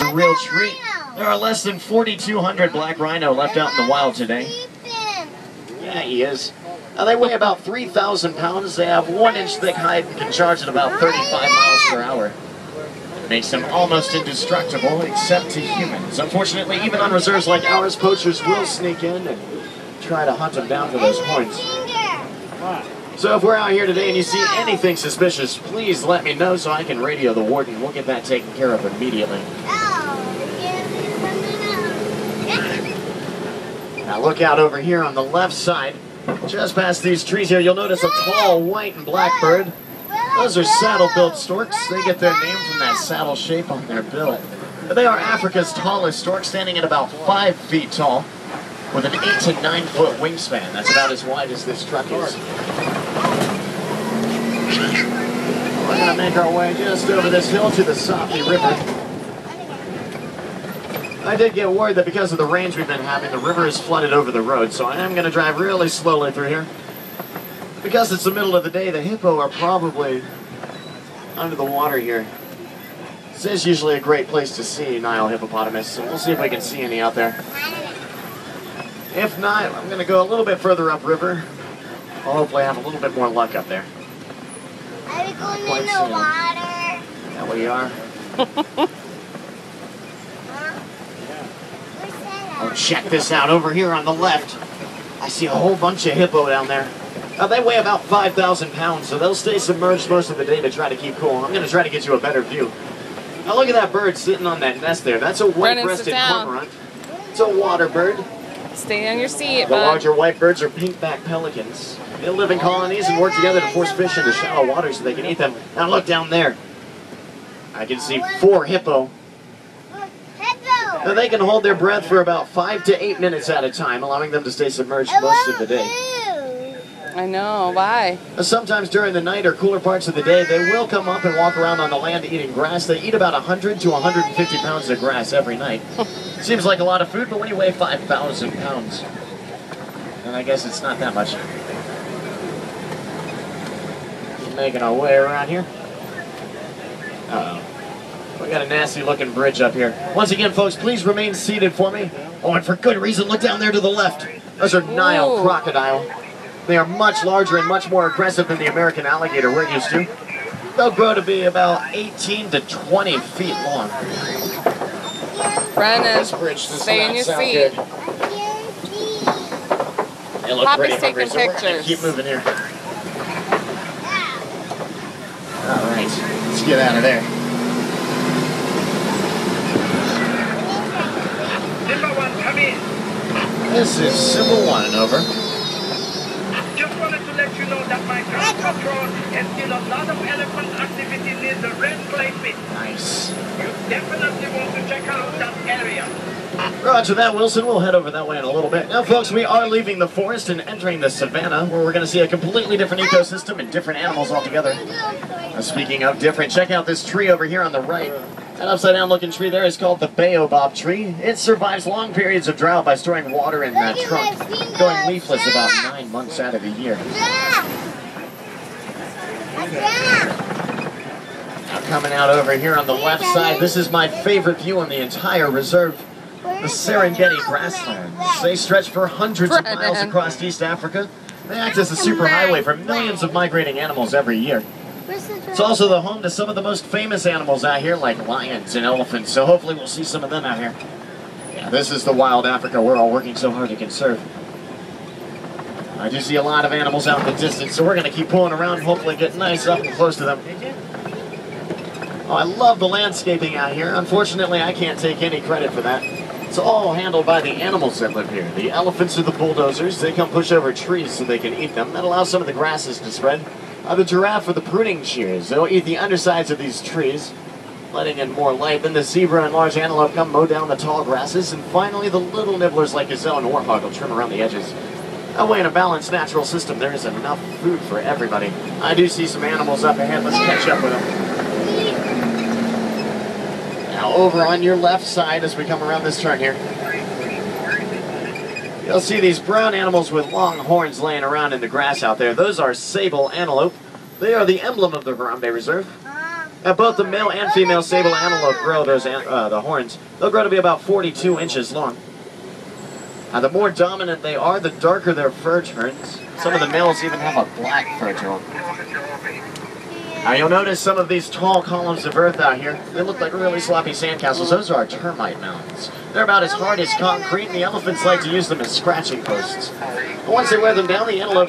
a real treat. There are less than 4,200 black rhino left out in the wild today. Yeah, he is. Now, they weigh about 3,000 pounds. They have 1-inch thick hide and can charge at about 35 miles per hour. Makes them almost indestructible, except to humans. Unfortunately, even on reserves like ours, poachers will sneak in and try to hunt them down for those horns. So if we're out here today and you see anything suspicious, please let me know so I can radio the warden. We'll get that taken care of immediately. Now look out over here on the left side. Just past these trees here, you'll notice a tall white and black bird. Those are saddle-billed storks. They get their name from that saddle shape on their bill. They are Africa's tallest stork, standing at about 5 feet tall, with an 8 to 9 foot wingspan. That's about as wide as this truck is. We're going to make our way just over this hill to the Safi River. I did get worried that because of the rains we've been having, the river has flooded over the road, so I am going to drive really slowly through here. Because it's the middle of the day, the hippo are probably under the water here. This is usually a great place to see Nile hippopotamus, so we'll see if we can see any out there. If not, I'm going to go a little bit further upriver. I'll hopefully have a little bit more luck up there. Are we going in the water? Yeah, we are. Oh, check this out. Over here on the left, I see a whole bunch of hippo down there. They weigh about 5,000 pounds, so they'll stay submerged most of the day to try to keep cool. I'm going to try to get you a better view. Now look at that bird sitting on that nest there. That's a white-breasted cormorant. It's a water bird. Stay on your seat, The larger white birds are pink-backed pelicans. They live in colonies and work together to force fish into shallow water so they can eat them. Now look down there. I can see 4 hippo. Now they can hold their breath for about 5 to 8 minutes at a time, allowing them to stay submerged most of the day. I know, why? Sometimes during the night or cooler parts of the day, they will come up and walk around on the land eating grass. They eat about 100 to 150 pounds of grass every night. Seems like a lot of food, but when you weigh 5,000 pounds, then I guess it's not that much. Making our way around here. Uh-oh. We got a nasty looking bridge up here. Once again, folks, please remain seated for me. Oh, and for good reason, look down there to the left. Those are Nile crocodile. They are much larger and much more aggressive than the American alligator we're used to. They'll grow to be about 18 to 20 feet long. Brennan, stay in your seat. They look Papa's pretty hungry, taking so we're gonna pictures. keep moving here. All right, let's get out of there. Number 1, come in. This is Symbol 1, over. Just wanted to let you know that my ground patrol has seen a lot of elephant activity near the red clay pit. Nice. You definitely want to check out that area. Roger that, Wilson. We'll head over that way in a little bit. Now, folks, we are leaving the forest and entering the savannah, where we're going to see a completely different ecosystem and different animals altogether. Speaking of different, check out this tree over here on the right. That upside-down looking tree there is called the baobab tree. It survives long periods of drought by storing water in that trunk, going leafless about 9 months out of the year. Now, coming out over here on the left side, this is my favorite view on the entire reserve. The Serengeti grasslands. They stretch for hundreds of miles across East Africa. They act as a superhighway for millions of migrating animals every year. It's also the home to some of the most famous animals out here, like lions and elephants, so hopefully we'll see some of them out here. Yeah, this is the wild Africa we're all working so hard to conserve. I do see a lot of animals out in the distance, so we're going to keep pulling around and hopefully get nice up and close to them. Oh, I love the landscaping out here. Unfortunately, I can't take any credit for that. It's all handled by the animals that live here. The elephants are the bulldozers. They come push over trees so they can eat them. That allows some of the grasses to spread. The giraffe are the pruning shears. They'll eat the undersides of these trees, letting in more light. Then the zebra and large antelope come mow down the tall grasses. And finally, the little nibblers like gazelle and warthog will trim around the edges. That way, in a balanced natural system, there is enough food for everybody. I do see some animals up ahead. Let's catch up with them. Now, over on your left side, as we come around this turn here, you'll see these brown animals with long horns laying around in the grass out there. Those are sable antelope. They are the emblem of the Harambe Reserve. Both the male and female sable antelope grow the horns. They'll grow to be about 42 inches long. The more dominant they are, the darker their fur turns. Some of the males even have a black fur tone. Now you'll notice some of these tall columns of earth out here. They look like really sloppy sandcastles. Those are termite mounds. They're about as hard as concrete, and the elephants like to use them as scratching posts. But once they wear them down, the antelopes